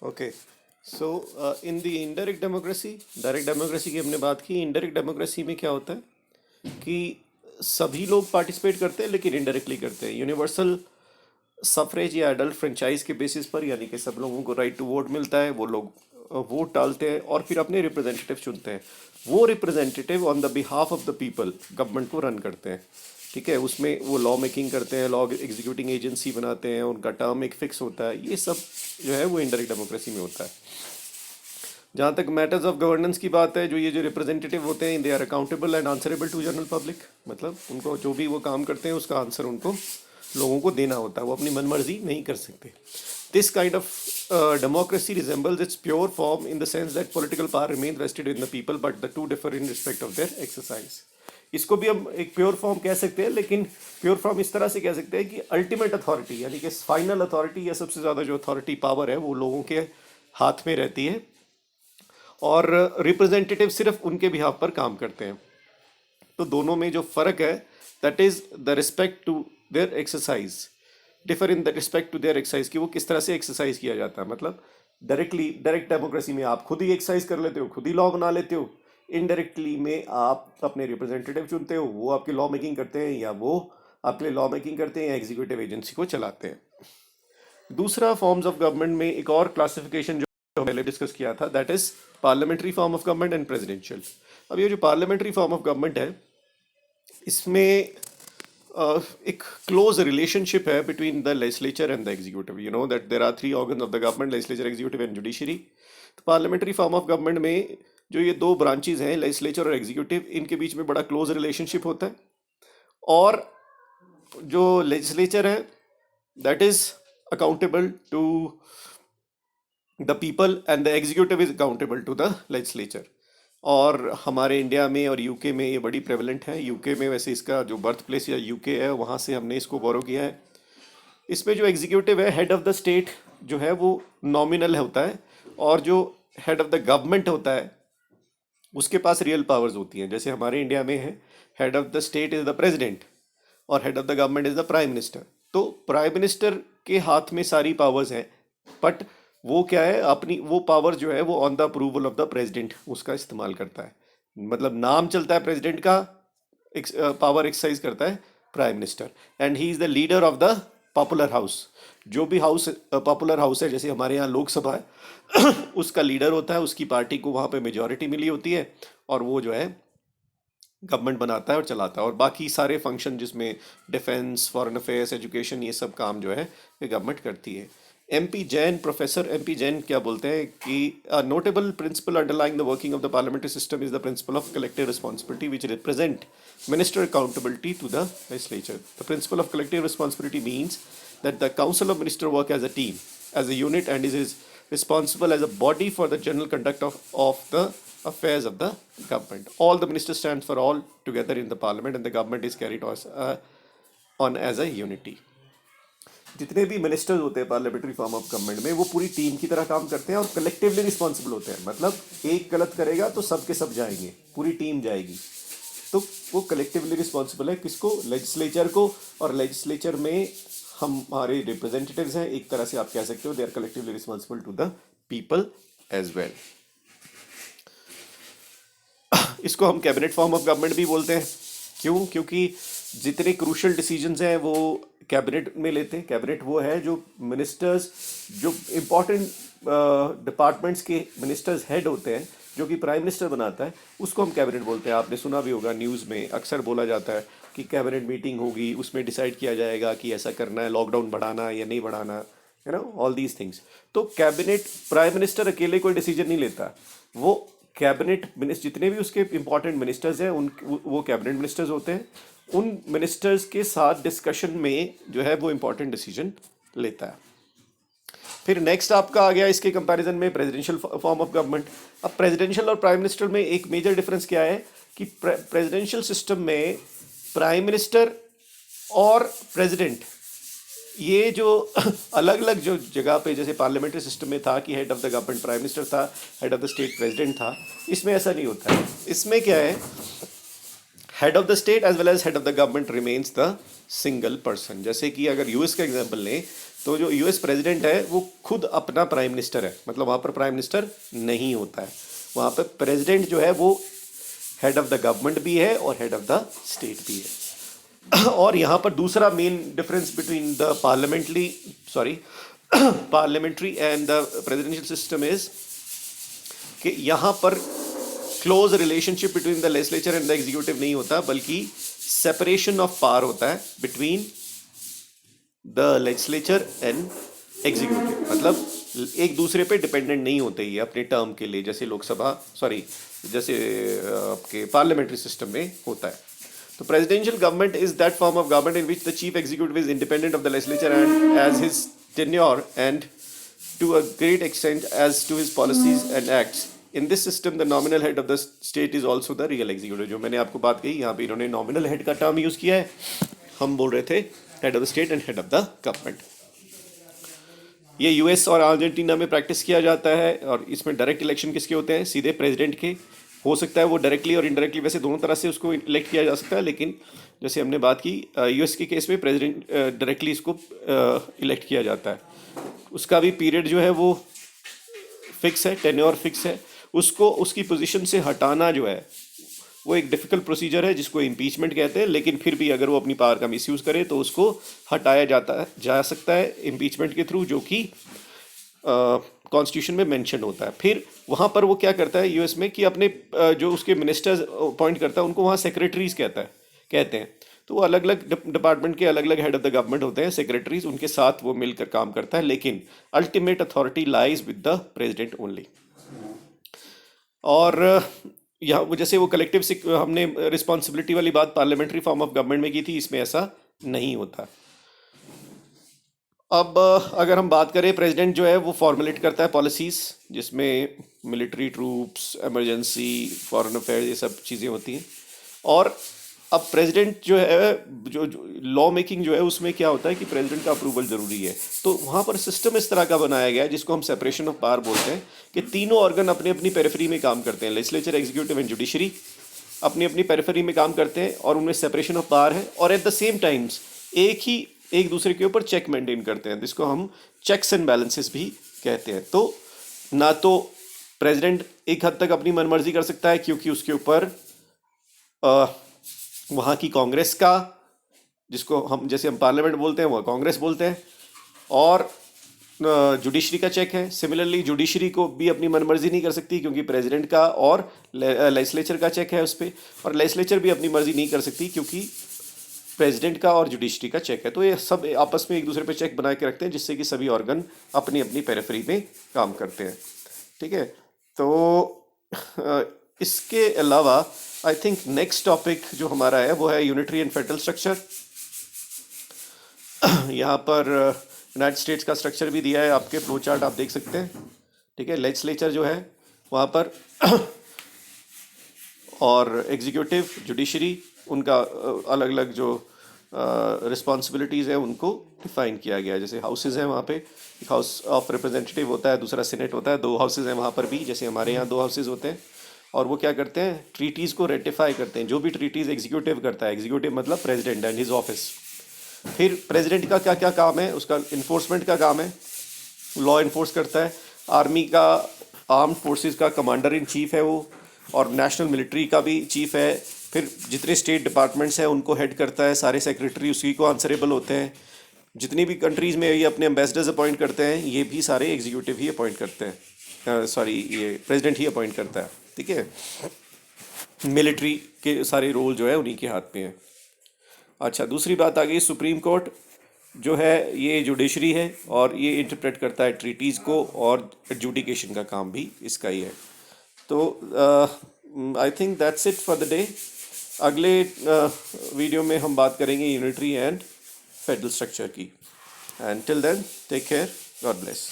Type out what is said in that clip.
Okay, so in the indirect democracy, direct democracy की हमने बात की। इनडायरेक्ट डेमोक्रेसी में क्या होता है कि सभी लोग पार्टिसिपेट करते हैं लेकिन इनडायरेक्टली करते हैं। यूनिवर्सल सफरेज या एडल्ट फ्रेंचाइज के बेसिस पर, यानी कि सब लोगों को राइट टू वोट मिलता है, वो लोग वोट डालते हैं और फिर अपने रिप्रेजेंटेटिव चुनते हैं। वो representative on the behalf of the people government को रन करते हैं। ठीक है, उसमें वो लॉ मेकिंग करते हैं, लॉ एग्जीक्यूटिंग एजेंसी बनाते हैं, उनका टर्म एक फिक्स होता है। ये सब जो है वो इनडायरेक्ट डेमोक्रेसी में होता है। जहाँ तक मैटर्स ऑफ गवर्नेंस की बात है, जो ये जो रिप्रेजेंटेटिव होते हैं, they are accountable and answerable to general public. मतलब उनको जो भी वो काम करते हैं उसका आंसर उनको लोगों को देना होता है, वो अपनी मनमर्जी नहीं कर सकते। This kind of democracy resembles its pure form in the sense that political power remains vested in the people, but the two differ in respect of their exercise. इसको भी हम एक प्योर फॉर्म कह सकते हैं, लेकिन प्योर फॉर्म इस तरह से कह सकते हैं कि अल्टीमेट अथॉरिटी, यानी कि फाइनल अथॉरिटी या सबसे ज़्यादा जो अथॉरिटी पावर है वो लोगों के हाथ में रहती है और रिप्रेजेंटेटिव सिर्फ उनके बिहाफ पर काम करते हैं। तो दोनों में जो फ़र्क है, that is the respect to their exercise, differ in the respect to their exercise, कि वो किस तरह से एक्सरसाइज किया जाता है। मतलब डायरेक्ट डेमोक्रेसी में आप खुद ही एक्सरसाइज कर लेते हो, खुद ही लॉ बना लेते हो। इनडायरेक्टली में आप अपने रिप्रेजेंटेटिव चुनते हो, वो आपकी लॉ मेकिंग करते हैं या वो आपके लिए लॉ मेकिंग करते हैं या एग्जीक्यूटिव एजेंसी को चलाते हैं। दूसरा फॉर्म्स ऑफ गवर्नमेंट में एक और क्लासिफिकेशन जो पहले डिस्कस किया था, that is parliamentary form of government and presidential. अब ये जो पार्लियामेंट्री फॉर्म ऑफ गवर्नमेंट है, इसमें एक क्लोज रिलेशनशिप है between the legislature and the executive. You know that there are three organ of the government, legislature, executive and judiciary. तो parliamentary form of government में जो ये दो ब्रांचेज हैं, लेजिस्लेचर और एग्जीक्यूटिव, इनके बीच में बड़ा क्लोज रिलेशनशिप होता है। और जो लेजिस्लेचर है, that is accountable to the people and the executive is accountable to the legislature. और हमारे इंडिया में और यूके में ये बड़ी प्रेवलेंट है। यूके में वैसे इसका जो बर्थ प्लेस या यूके है, वहाँ से हमने इसको बोरो किया है। इसमें जो एग्जीक्यूटिव है, हेड ऑफ द स्टेट जो है वो नॉमिनल होता है, और जो हेड ऑफ द गवर्नमेंट होता है उसके पास रियल पावर्स होती हैं। जैसे हमारे इंडिया में है, head of the state is the president और head of the government is the prime minister. तो प्राइम मिनिस्टर के हाथ में सारी पावर्स हैं, बट वो क्या है, अपनी वो पावर जो है वो on the approval of the president उसका इस्तेमाल करता है। मतलब नाम चलता है प्रेसिडेंट का, पावर एक्सरसाइज करता है prime minister, and he is the leader of the popular house. जो भी हाउस पॉपुलर हाउस है, जैसे हमारे यहाँ लोकसभा है उसका लीडर होता है, उसकी पार्टी को वहाँ पे मेजॉरिटी मिली होती है और वो जो है गवर्नमेंट बनाता है और चलाता है। और बाकी सारे फंक्शन जिसमें डिफेंस, फॉरेन अफेयर्स, एजुकेशन, ये सब काम जो है ये गवर्नमेंट करती है। MP Jain, professor MP Jain क्या बोलते हैं कि notable principle underlying the working of the parliamentary system is the principle of collective responsibility which represent minister accountability to the legislature. The principle of collective responsibility means that the council of minister work as a team, as a unit, and is responsible as a body for the general conduct of the affairs of the government. All the ministers stand for all together in the parliament, and the government is carried on as a unity. जितने भी ministers होते हैं parliamentary form of government में, वो पूरी team की तरह काम करते हैं और कलेक्टिवली रिस्पॉन्सिबल होते हैं। मतलब एक गलत करेगा तो सब के सब जाएंगे, पूरी टीम जाएगी। तो वो कलेक्टिवली रिस्पॉन्सिबल है किसको? लेजिस्लेचर को। और लेजिस्लेचर में हमारे रिप्रेजेंटेटिव्स हैं, एक तरह से आप कह सकते हो they are collectively responsible to the people as well. इसको हम कैबिनेट फॉर्म ऑफ गवर्नमेंट भी बोलते हैं। क्यों? क्योंकि जितने क्रूशल डिसीजंस हैं वो कैबिनेट में लेते हैं। कैबिनेट वो है जो मिनिस्टर्स, जो इम्पोर्टेंट डिपार्टमेंट्स के मिनिस्टर्स हेड होते हैं, जो कि प्राइम मिनिस्टर बनाता है, उसको हम कैबिनेट बोलते हैं। आपने सुना भी होगा, न्यूज़ में अक्सर बोला जाता है कि कैबिनेट मीटिंग होगी, उसमें डिसाइड किया जाएगा कि ऐसा करना है, लॉकडाउन बढ़ाना या नहीं बढ़ाना, you know, all these things. तो कैबिनेट, प्राइम मिनिस्टर अकेले कोई डिसीजन नहीं लेता। वो कैबिनेट मिनिस्टर, जितने भी उसके इंपॉर्टेंट मिनिस्टर्स हैं, उन वो कैबिनेट मिनिस्टर्स होते हैं। उन मिनिस्टर्स के साथ डिस्कशन में जो है वो इंपॉर्टेंट डिसीजन लेता है। फिर नेक्स्ट आपका आ गया इसके कंपैरिजन में प्रेसिडेंशियल फॉर्म ऑफ गवर्नमेंट। अब प्रेसिडेंशियल और प्राइम मिनिस्टर में एक मेजर डिफरेंस क्या है कि प्रेसिडेंशियल सिस्टम में प्राइम मिनिस्टर और प्रेसिडेंट, ये जो अलग अलग जो जगह पे, जैसे पार्लियामेंट्री सिस्टम में था कि head of the government prime minister था, head of the state president था, इसमें ऐसा नहीं होता है। इसमें क्या है, head of the state as well as head of the government remains the single person. जैसे कि अगर यूएस का एग्जांपल लें तो जो यूएस प्रेसिडेंट है वो खुद अपना प्राइम मिनिस्टर है, मतलब वहाँ पर प्राइम मिनिस्टर नहीं होता है, वहाँ पर प्रेसिडेंट जो है वो हेड ऑफ द गवर्नमेंट भी है और हेड ऑफ द स्टेट भी है। और यहाँ पर दूसरा main difference between the parliamentary and the presidential system is कि यहाँ पर close relationship between the legislature and the executive नहीं होता, बल्कि सेपरेशन ऑफ पावर होता है between the legislature and executive, मतलब एक दूसरे पे डिपेंडेंट नहीं होते ये अपने टर्म के लिए, जैसे जैसे आपके पार्लियामेंट्री सिस्टम में होता है। तो presidential government is that form of government in which the chief executive is independent of the legislature and as his tenure and to a great extent as to his policies and acts. In this system, the nominal head of the state is also the real executive. जो मैंने आपको बात कही, यहाँ पे इन्होंने nominal head का term use किया है, हम बोल रहे थे head of the state and head of the government. ये यूएस और अर्जेंटीना में प्रैक्टिस किया जाता है, और इसमें डायरेक्ट इलेक्शन किसके होते हैं? सीधे प्रेसिडेंट के। हो सकता है वो डायरेक्टली और इनडायरेक्टली, वैसे दोनों तरह से उसको इलेक्ट किया जा सकता है, लेकिन जैसे हमने बात की यूएस के केस में प्रेसिडेंट डायरेक्टली इसको इलेक्ट किया जाता है। उसका भी पीरियड जो है वो फिक्स है, टेन्योर फिक्स है। उसको उसकी पोजीशन से हटाना जो है वो एक डिफ़िकल्ट प्रोसीजर है जिसको इम्पीचमेंट कहते हैं, लेकिन फिर भी अगर वो अपनी पावर का मिसयूज़ करे तो उसको हटाया जा सकता है इम्पीचमेंट के थ्रू, जो कि कॉन्स्टिट्यूशन में मेंशन होता है। फिर वहाँ पर वो क्या करता है यूएस में कि अपने जो उसके मिनिस्टर्स अपॉइंट करता है उनको वहाँ सेक्रेटरीज कहते हैं। तो वो अलग अलग डिपार्टमेंट के अलग अलग हेड ऑफ द गवर्नमेंट होते हैं सेक्रेटरीज, उनके साथ वो मिलकर काम करता है, लेकिन ultimate authority lies with the president only. और यहाँ जैसे वो कलेक्टिव हमने रिस्पॉन्सिबिलिटी वाली बात पार्लियामेंट्री फॉर्म ऑफ गवर्नमेंट में की थी, इसमें ऐसा नहीं होता। अब अगर हम बात करें, प्रेसिडेंट जो है वो फॉर्मुलेट करता है पॉलिसीज़, जिसमें military troops, emergency, foreign affairs, ये सब चीज़ें होती हैं। और अब प्रेसिडेंट जो है जो लॉ मेकिंग जो है उसमें क्या होता है कि प्रेसिडेंट का अप्रूवल ज़रूरी है। तो वहाँ पर सिस्टम इस तरह का बनाया गया है जिसको हम सेपरेशन ऑफ पावर बोलते हैं, कि तीनों ऑर्गन अपनी अपनी पेरिफेरी में काम करते हैं, लेजिस्लेचर, एग्जीक्यूटिव एंड जुडिशरी अपनी अपनी पेरिफेरी में काम करते हैं, और उनमें सेपरेशन ऑफ पावर है, और एट द सेम टाइम्स एक दूसरे के ऊपर चेक मेंटेन करते हैं, जिसको हम चेक्स एंड बैलेंसेस भी कहते हैं। तो ना तो प्रेसिडेंट एक हद तक अपनी मनमर्जी कर सकता है, क्योंकि उसके ऊपर वहाँ की कांग्रेस का, जिसको हम जैसे हम पार्लियामेंट बोलते हैं वह कांग्रेस बोलते हैं, और जुडिशरी का चेक है। सिमिलरली जुडिशरी को भी अपनी मनमर्जी नहीं कर सकती, क्योंकि प्रेसिडेंट का और लेजिस्लेचर का चेक है उस पर, और लेजिस्लेचर भी अपनी मर्जी नहीं कर सकती क्योंकि प्रेसिडेंट का और जुडिशरी का चेक है। तो ये सब आपस में एक दूसरे पे चेक बना के रखते हैं, जिससे कि सभी ऑर्गन अपनी अपनी पेरिफेरी में काम करते हैं। ठीक है, तो इसके अलावा आई थिंक नेक्स्ट टॉपिक जो हमारा है वो है यूनिटरी एंड फेडरल स्ट्रक्चर। यहाँ पर यूनाइटेड स्टेट्स का स्ट्रक्चर भी दिया है, आपके फ्लो चार्ट आप देख सकते हैं। ठीक है, लेजिस्लेचर जो है वहाँ पर और एग्जीक्यूटिव, जुडिशरी, उनका अलग अलग जो रिस्पॉन्सिबिलिटीज़ हैं उनको डिफाइन किया गया है। जैसे हाउसेज हैं वहाँ पे, एक हाउस ऑफ रिप्रेजेंटेटिव होता है, दूसरा सीनेट होता है, 2 हाउसेज हैं वहाँ पर भी, जैसे हमारे यहाँ 2 हाउसेज होते हैं। और वो क्या करते हैं, ट्रीटीज़ को रेटिफाई करते हैं। जो भी ट्रीटीज़ एग्जीक्यूटिव करता है, एग्जीक्यूटिव मतलब प्रेसिडेंट एंड हिज ऑफिस। फिर प्रेसिडेंट का क्या क्या काम है, उसका इन्फोर्समेंट का काम है, लॉ इन्फोर्स करता है। आर्मी का, आर्म्ड फोर्सेस का कमांडर इन चीफ है वो, और नेशनल मिलिट्री का भी चीफ है। फिर जितने स्टेट डिपार्टमेंट्स हैं उनको हेड करता है, सारे सेक्रेटरी उसी को आंसरेबल होते हैं। जितनी भी कंट्रीज़ में ये अपने एम्बेसडर्स अपॉइंट करते हैं, ये भी सारे एग्जीक्यूटिव ही अपॉइंट करते हैं, ये प्रेसिडेंट ही अपॉइंट करता है। ठीक है, मिलिट्री के सारे रोल जो है उन्हीं के हाथ में है। अच्छा, दूसरी बात आ गई, सुप्रीम कोर्ट जो है ये जुडिशरी है, और ये इंटरप्रेट करता है ट्रीटीज़ को, और एडजुडिकेशन का काम भी इसका ही है। तो I think that's it for the day. अगले वीडियो में हम बात करेंगे यूनिटरी एंड फेडरल स्ट्रक्चर की। And till then take care, God bless.